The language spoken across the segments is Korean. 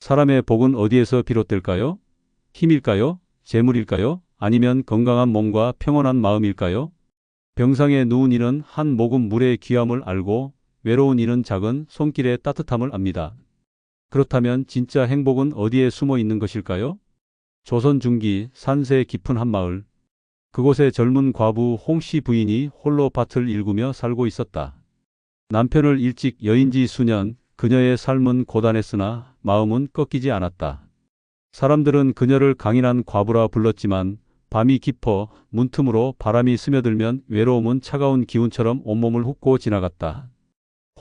사람의 복은 어디에서 비롯될까요? 힘일까요? 재물일까요? 아니면 건강한 몸과 평온한 마음일까요? 병상에 누운 이는 한 모금 물의 귀함을 알고 외로운 이는 작은 손길의 따뜻함을 압니다. 그렇다면 진짜 행복은 어디에 숨어 있는 것일까요? 조선 중기 산세 깊은 한 마을. 그곳에 젊은 과부 홍씨 부인이 홀로 밭을 일구며 살고 있었다. 남편을 일찍 여인 지 수년, 그녀의 삶은 고단했으나 마음은 꺾이지 않았다. 사람들은 그녀를 강인한 과부라 불렀지만 밤이 깊어 문틈으로 바람이 스며들면 외로움은 차가운 기운처럼 온몸을 훑고 지나갔다.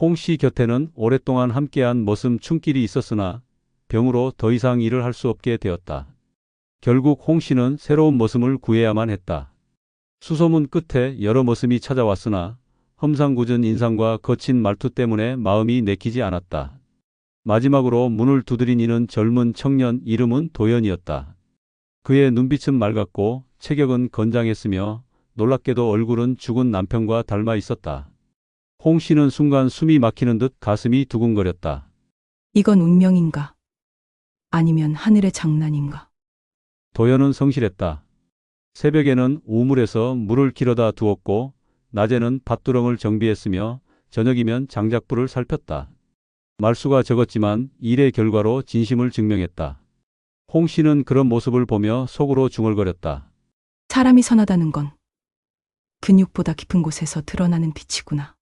홍씨 곁에는 오랫동안 함께한 머슴 춘길이 있었으나 병으로 더 이상 일을 할 수 없게 되었다. 결국 홍씨는 새로운 머슴을 구해야만 했다. 수소문 끝에 여러 머슴이 찾아왔으나 험상궂은 인상과 거친 말투 때문에 마음이 내키지 않았다. 마지막으로 문을 두드린 이는 젊은 청년, 이름은 도연이었다. 그의 눈빛은 맑았고 체격은 건장했으며 놀랍게도 얼굴은 죽은 남편과 닮아 있었다. 홍씨는 순간 숨이 막히는 듯 가슴이 두근거렸다. 이건 운명인가? 아니면 하늘의 장난인가? 도연은 성실했다. 새벽에는 우물에서 물을 길어다 두었고 낮에는 밭두렁을 정비했으며 저녁이면 장작불을 살폈다. 말수가 적었지만 일의 결과로 진심을 증명했다. 홍씨는 그런 모습을 보며 속으로 중얼거렸다. 사람이 선하다는 건 근육보다 깊은 곳에서 드러나는 빛이구나.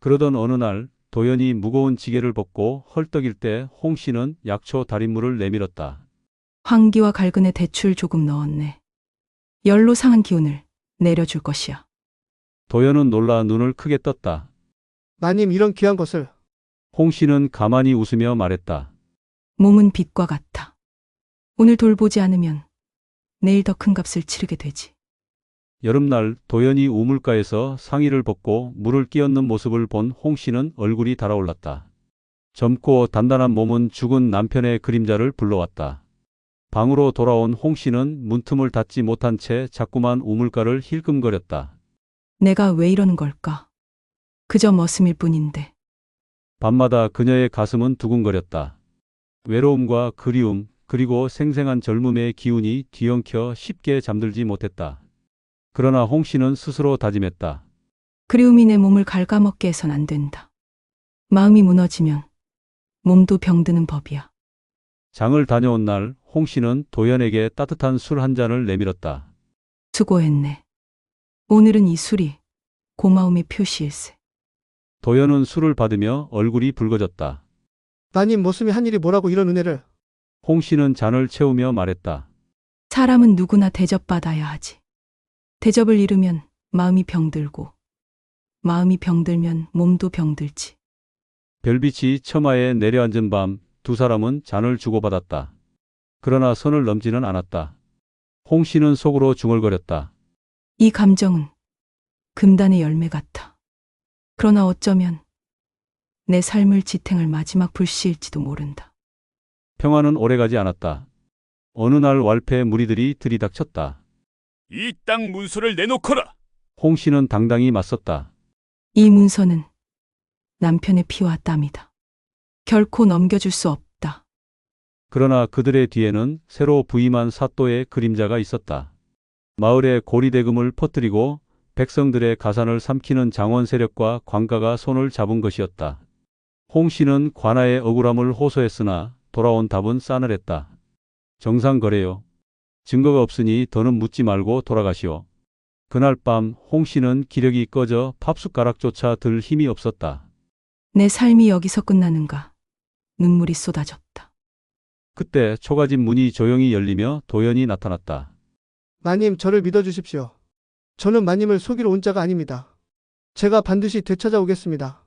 그러던 어느 날 도연이 무거운 지게를 벗고 헐떡일 때 홍씨는 약초 달인물을 내밀었다. 황기와 갈근에 대추를 조금 넣었네. 열로 상한 기운을 내려줄 것이야. 도연은 놀라 눈을 크게 떴다. 마님 이런 귀한 것을. 홍씨는 가만히 웃으며 말했다. 몸은 빛과 같아. 오늘 돌보지 않으면 내일 더 큰 값을 치르게 되지. 여름날 도연이 우물가에서 상의를 벗고 물을 끼얹는 모습을 본 홍씨는 얼굴이 달아올랐다. 젊고 단단한 몸은 죽은 남편의 그림자를 불러왔다. 방으로 돌아온 홍씨는 문틈을 닫지 못한 채 자꾸만 우물가를 힐끔거렸다. 내가 왜 이러는 걸까? 그저 머슴일 뿐인데. 밤마다 그녀의 가슴은 두근거렸다. 외로움과 그리움, 그리고 생생한 젊음의 기운이 뒤엉켜 쉽게 잠들지 못했다. 그러나 홍씨는 스스로 다짐했다. 그리움이 내 몸을 갉아먹게 해선 안 된다. 마음이 무너지면 몸도 병드는 법이야. 장을 다녀온 날 홍씨는 도연에게 따뜻한 술 한 잔을 내밀었다. 수고했네. 오늘은 이 술이 고마움의 표시일세. 도연은 술을 받으며 얼굴이 붉어졌다. 마님 머슴이 한 일이 뭐라고 이런 은혜를. 홍씨는 잔을 채우며 말했다. 사람은 누구나 대접받아야 하지. 대접을 잃으면 마음이 병들고, 마음이 병들면 몸도 병들지. 별빛이 처마에 내려앉은 밤 두 사람은 잔을 주고받았다. 그러나 선을 넘지는 않았다. 홍씨는 속으로 중얼거렸다. 이 감정은 금단의 열매 같아. 그러나 어쩌면 내 삶을 지탱할 마지막 불씨일지도 모른다. 평화는 오래가지 않았다. 어느 날 왈패 무리들이 들이닥쳤다. 이 땅 문서를 내놓거라. 홍씨는 당당히 맞섰다. 이 문서는 남편의 피와 땀이다. 결코 넘겨줄 수 없다. 그러나 그들의 뒤에는 새로 부임한 사또의 그림자가 있었다. 마을에 고리대금을 퍼뜨리고 백성들의 가산을 삼키는 장원 세력과 관가가 손을 잡은 것이었다. 홍씨는 관아의 억울함을 호소했으나 돌아온 답은 싸늘했다. 정상거래요. 증거가 없으니 더는 묻지 말고 돌아가시오. 그날 밤 홍씨는 기력이 꺼져 팝숟가락조차 들 힘이 없었다. 내 삶이 여기서 끝나는가. 눈물이 쏟아졌다. 그때 초가집 문이 조용히 열리며 도연이 나타났다. 마님 저를 믿어주십시오. 저는 마님을 속이러 온 자가 아닙니다. 제가 반드시 되찾아오겠습니다.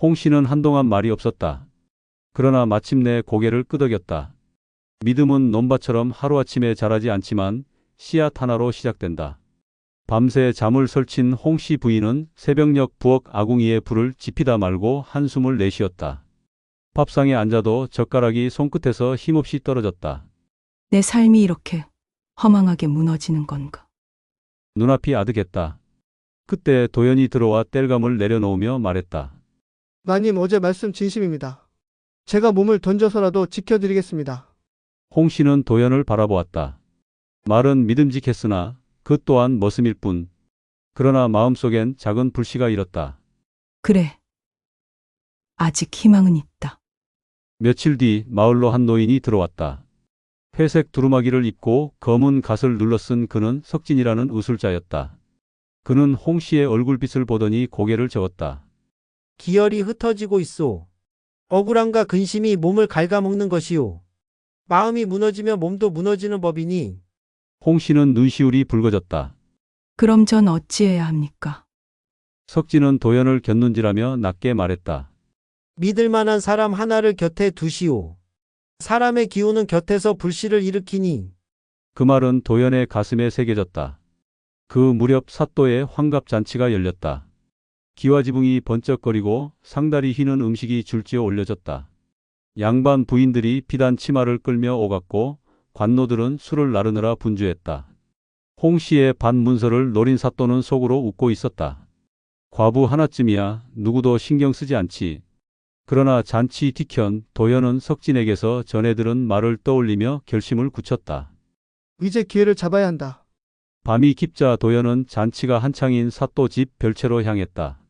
홍씨는 한동안 말이 없었다. 그러나 마침내 고개를 끄덕였다. 믿음은 논밭처럼 하루아침에 자라지 않지만 씨앗 하나로 시작된다. 밤새 잠을 설친 홍씨 부인은 새벽녘 부엌 아궁이에 불을 지피다 말고 한숨을 내쉬었다. 밥상에 앉아도 젓가락이 손끝에서 힘없이 떨어졌다. 내 삶이 이렇게 허망하게 무너지는 건가. 눈앞이 아득했다. 그때 도연이 들어와 땔감을 내려놓으며 말했다. 마님 어제 말씀 진심입니다. 제가 몸을 던져서라도 지켜드리겠습니다. 홍 씨는 도연을 바라보았다. 말은 믿음직했으나 그 또한 머슴일 뿐. 그러나 마음속엔 작은 불씨가 일었다. 그래. 아직 희망은 있다. 며칠 뒤 마을로 한 노인이 들어왔다. 회색 두루마기를 입고 검은 갓을 눌러쓴 그는 석진이라는 의술자였다. 그는 홍 씨의 얼굴빛을 보더니 고개를 저었다. 기혈이 흩어지고 있소. 억울함과 근심이 몸을 갉아먹는 것이오. 마음이 무너지면 몸도 무너지는 법이니 홍 씨는 눈시울이 붉어졌다. 그럼 전 어찌해야 합니까? 석진은 도연을 곁눈질하며 낮게 말했다. 믿을 만한 사람 하나를 곁에 두시오. 사람의 기운은 곁에서 불씨를 일으키니 그 말은 도연의 가슴에 새겨졌다. 그 무렵 사또의 환갑잔치가 열렸다. 기와지붕이 번쩍거리고 상다리 휘는 음식이 줄지어 올려졌다. 양반 부인들이 비단 치마를 끌며 오갔고 관노들은 술을 나르느라 분주했다. 홍 씨의 반문서를 노린 사또는 속으로 웃고 있었다. 과부 하나쯤이야 누구도 신경 쓰지 않지. 그러나 잔치 뒤켠 도연은 석진에게서 전해 들은 말을 떠올리며 결심을 굳혔다. 이제 기회를 잡아야 한다. 밤이 깊자 도연은 잔치가 한창인 사또 집 별채로 향했다.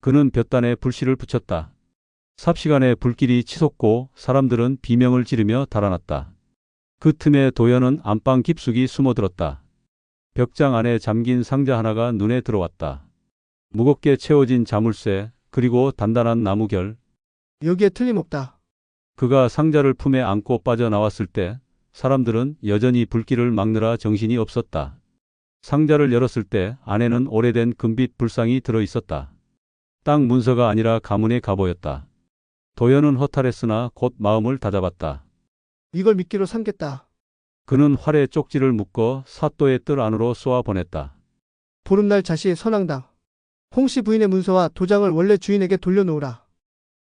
그는 볕단에 불씨를 붙였다. 삽시간에 불길이 치솟고 사람들은 비명을 지르며 달아났다. 그 틈에 도연은 안방 깊숙이 숨어들었다. 벽장 안에 잠긴 상자 하나가 눈에 들어왔다. 무겁게 채워진 자물쇠 그리고 단단한 나무결. 여기에 틀림없다. 그가 상자를 품에 안고 빠져나왔을 때 사람들은 여전히 불길을 막느라 정신이 없었다. 상자를 열었을 때 안에는 오래된 금빛 불상이 들어있었다. 땅 문서가 아니라 가문의 갑오였다. 도연은 허탈했으나 곧 마음을 다잡았다. 이걸 미끼로 삼겠다. 그는 활에 쪽지를 묶어 사또의 뜰 안으로 쏘아 보냈다. 보름날 자시 선앙당. 홍씨 부인의 문서와 도장을 원래 주인에게 돌려놓으라.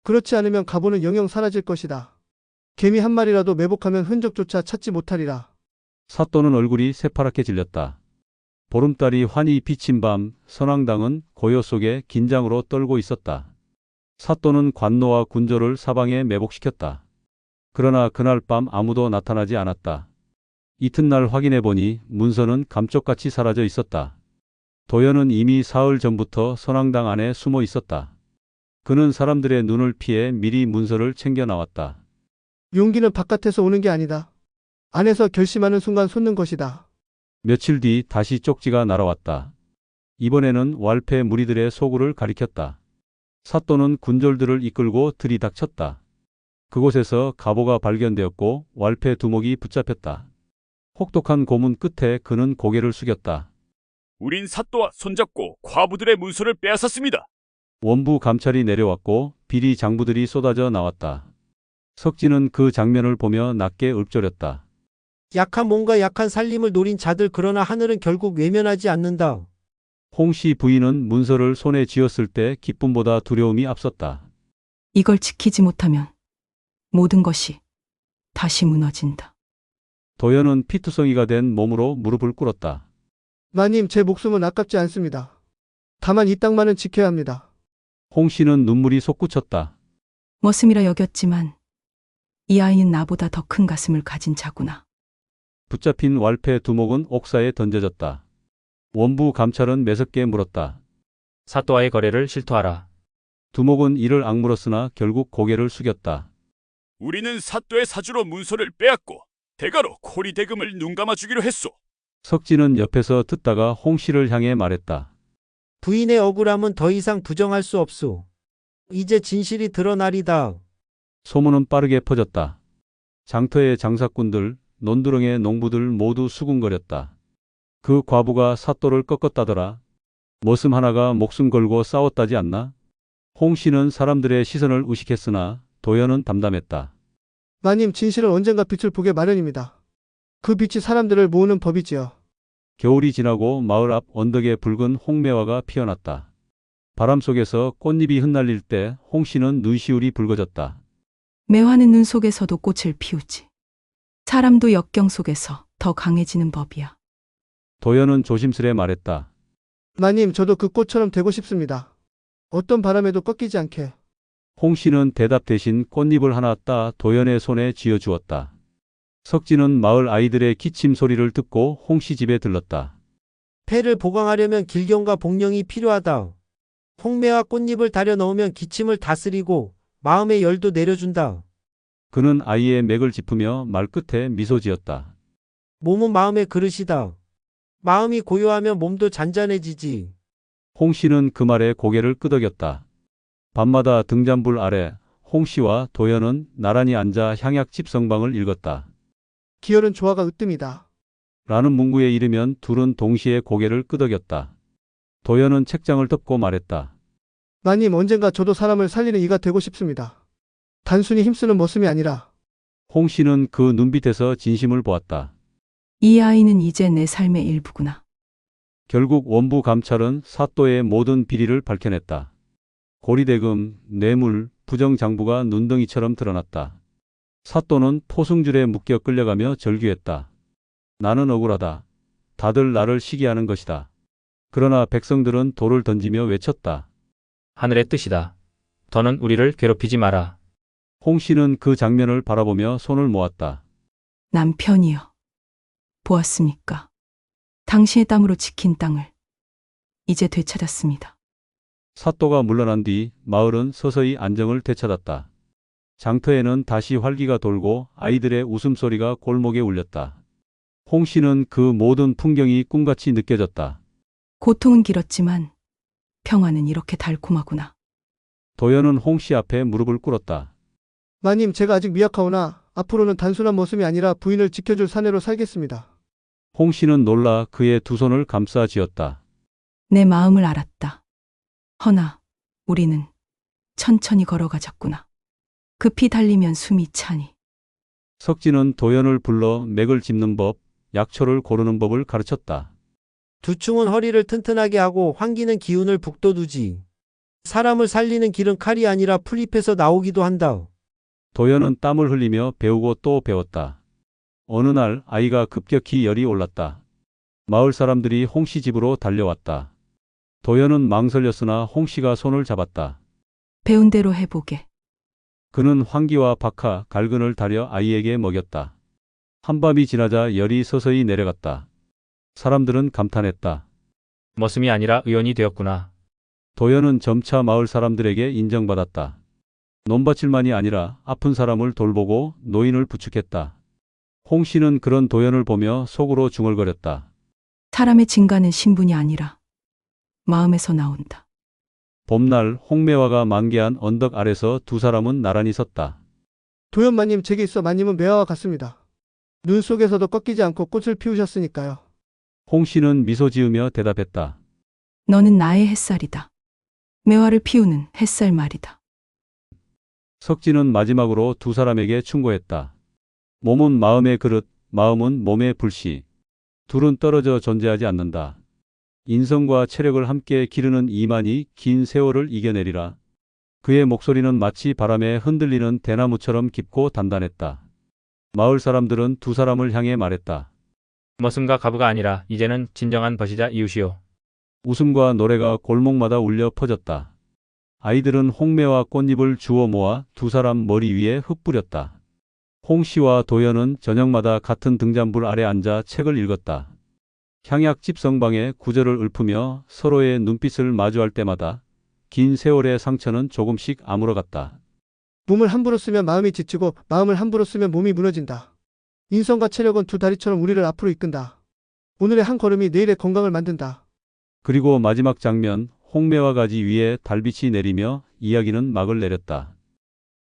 그렇지 않으면 갑오는 영영 사라질 것이다. 개미 한 마리라도 매복하면 흔적조차 찾지 못하리라. 사또는 얼굴이 새파랗게 질렸다. 보름달이 환히 비친 밤 선앙당은 고요 속에 긴장으로 떨고 있었다. 사또는 관노와 군조를 사방에 매복시켰다. 그러나 그날 밤 아무도 나타나지 않았다. 이튿날 확인해 보니 문서는 감쪽같이 사라져 있었다. 도연은 이미 사흘 전부터 선앙당 안에 숨어 있었다. 그는 사람들의 눈을 피해 미리 문서를 챙겨 나왔다. 용기는 바깥에서 오는 게 아니다. 안에서 결심하는 순간 솟는 것이다. 며칠 뒤 다시 쪽지가 날아왔다. 이번에는 왈패 무리들의 소굴을 가리켰다. 사또는 군졸들을 이끌고 들이닥쳤다. 그곳에서 갑오가 발견되었고 왈패 두목이 붙잡혔다. 혹독한 고문 끝에 그는 고개를 숙였다. 우린 사또와 손잡고 과부들의 문서를 빼앗았습니다. 원부 감찰이 내려왔고 비리 장부들이 쏟아져 나왔다. 석진은 그 장면을 보며 낮게 읊조렸다. 약한 몸과 약한 살림을 노린 자들 그러나 하늘은 결국 외면하지 않는다. 홍 씨 부인은 문서를 손에 쥐었을 때 기쁨보다 두려움이 앞섰다. 이걸 지키지 못하면 모든 것이 다시 무너진다. 도연은 피투성이가 된 몸으로 무릎을 꿇었다. 마님, 제 목숨은 아깝지 않습니다. 다만 이 땅만은 지켜야 합니다. 홍 씨는 눈물이 솟구쳤다. 머슴이라 여겼지만 이 아이는 나보다 더 큰 가슴을 가진 자구나. 붙잡힌 왈패 두목은 옥사에 던져졌다. 원부 감찰은 매섭게 물었다. 사또와의 거래를 실토하라. 두목은 이를 악물었으나 결국 고개를 숙였다. 우리는 사또의 사주로 문서를 빼앗고 대가로 코리 대금을 눈감아 주기로 했소. 석진은 옆에서 듣다가 홍 씨를 향해 말했다. 부인의 억울함은 더 이상 부정할 수 없소. 이제 진실이 드러나리다. 소문은 빠르게 퍼졌다. 장터의 장사꾼들, 논두렁의 농부들 모두 수군거렸다. 그 과부가 사또를 꺾었다더라. 머슴 하나가 목숨 걸고 싸웠다지 않나? 홍 씨는 사람들의 시선을 의식했으나 도연은 담담했다. 마님, 진실은 언젠가 빛을 보게 마련입니다. 그 빛이 사람들을 모으는 법이지요. 겨울이 지나고 마을 앞 언덕에 붉은 홍매화가 피어났다. 바람 속에서 꽃잎이 흩날릴 때 홍 씨는 눈시울이 붉어졌다. 매화는 눈 속에서도 꽃을 피우지. 사람도 역경 속에서 더 강해지는 법이야. 도연은 조심스레 말했다. 마님, 저도 그 꽃처럼 되고 싶습니다. 어떤 바람에도 꺾이지 않게. 홍 씨는 대답 대신 꽃잎을 하나 따 도연의 손에 쥐어 주었다. 석진은 마을 아이들의 기침 소리를 듣고 홍 씨 집에 들렀다. 폐를 보강하려면 길경과 복령이 필요하다. 홍매와 꽃잎을 다려 넣으면 기침을 다스리고 마음의 열도 내려준다. 그는 아이의 맥을 짚으며 말끝에 미소 지었다. 몸은 마음의 그릇이다. 마음이 고요하면 몸도 잔잔해지지. 홍 씨는 그 말에 고개를 끄덕였다. 밤마다 등잔불 아래 홍 씨와 도연은 나란히 앉아 향약집성방을 읽었다. 기열은 조화가 으뜸이다. 라는 문구에 이르면 둘은 동시에 고개를 끄덕였다. 도연은 책장을 덮고 말했다. 마님, 언젠가 저도 사람을 살리는 이가 되고 싶습니다. 단순히 힘쓰는 모습이 아니라. 홍 씨는 그 눈빛에서 진심을 보았다. 이 아이는 이제 내 삶의 일부구나. 결국 원부 감찰은 사또의 모든 비리를 밝혀냈다. 고리대금, 뇌물, 부정장부가 눈덩이처럼 드러났다. 사또는 포승줄에 묶여 끌려가며 절규했다. 나는 억울하다. 다들 나를 시기하는 것이다. 그러나 백성들은 돌을 던지며 외쳤다. 하늘의 뜻이다. 더는 우리를 괴롭히지 마라. 홍 씨는 그 장면을 바라보며 손을 모았다. 남편이여. 보았습니까? 당신의 땀으로 지킨 땅을 이제 되찾았습니다. 사또가 물러난 뒤 마을은 서서히 안정을 되찾았다. 장터에는 다시 활기가 돌고 아이들의 웃음소리가 골목에 울렸다. 홍 씨는 그 모든 풍경이 꿈같이 느껴졌다. 고통은 길었지만 평화는 이렇게 달콤하구나. 도연은 홍 씨 앞에 무릎을 꿇었다. 마님, 제가 아직 미약하오나 앞으로는 단순한 모습이 아니라 부인을 지켜줄 사내로 살겠습니다. 홍 씨는 놀라 그의 두 손을 감싸 쥐었다. 내 마음을 알았다. 허나 우리는 천천히 걸어가자꾸나. 급히 달리면 숨이 차니. 석진은 도연을 불러 맥을 짚는 법, 약초를 고르는 법을 가르쳤다. 두충은 허리를 튼튼하게 하고 환기는 기운을 북돋우지. 사람을 살리는 길은 칼이 아니라 풀잎에서 나오기도 한다. 도연은 땀을 흘리며 배우고 또 배웠다. 어느 날 아이가 급격히 열이 올랐다. 마을 사람들이 홍 씨 집으로 달려왔다. 도연은 망설였으나 홍 씨가 손을 잡았다. 배운 대로 해보게. 그는 황기와 박하, 갈근을 다려 아이에게 먹였다. 한밤이 지나자 열이 서서히 내려갔다. 사람들은 감탄했다. 머슴이 아니라 의원이 되었구나. 도연은 점차 마을 사람들에게 인정받았다. 논바칠만이 아니라 아픈 사람을 돌보고 노인을 부축했다. 홍 씨는 그런 도연을 보며 속으로 중얼거렸다. 사람의 진가는 신분이 아니라 마음에서 나온다. 봄날 홍매화가 만개한 언덕 아래서 두 사람은 나란히 섰다. 도연 마님, 제게 있어 마님은 매화와 같습니다. 눈 속에서도 꺾이지 않고 꽃을 피우셨으니까요. 홍 씨는 미소 지으며 대답했다. 너는 나의 햇살이다. 매화를 피우는 햇살 말이다. 석진은 마지막으로 두 사람에게 충고했다. 몸은 마음의 그릇, 마음은 몸의 불씨. 둘은 떨어져 존재하지 않는다. 인성과 체력을 함께 기르는 이만이 긴 세월을 이겨내리라. 그의 목소리는 마치 바람에 흔들리는 대나무처럼 깊고 단단했다. 마을 사람들은 두 사람을 향해 말했다. 머슴과 가부가 아니라 이제는 진정한 벗이자 이웃이요. 웃음과 노래가 골목마다 울려 퍼졌다. 아이들은 홍매와 꽃잎을 주워 모아 두 사람 머리 위에 흩뿌렸다. 홍 씨와 도연은 저녁마다 같은 등잔불 아래 앉아 책을 읽었다. 향약집 성방의 구절을 읊으며 서로의 눈빛을 마주할 때마다 긴 세월의 상처는 조금씩 아물어갔다. 몸을 함부로 쓰면 마음이 지치고 마음을 함부로 쓰면 몸이 무너진다. 인성과 체력은 두 다리처럼 우리를 앞으로 이끈다. 오늘의 한 걸음이 내일의 건강을 만든다. 그리고 마지막 장면, 홍매화 가지 위에 달빛이 내리며 이야기는 막을 내렸다.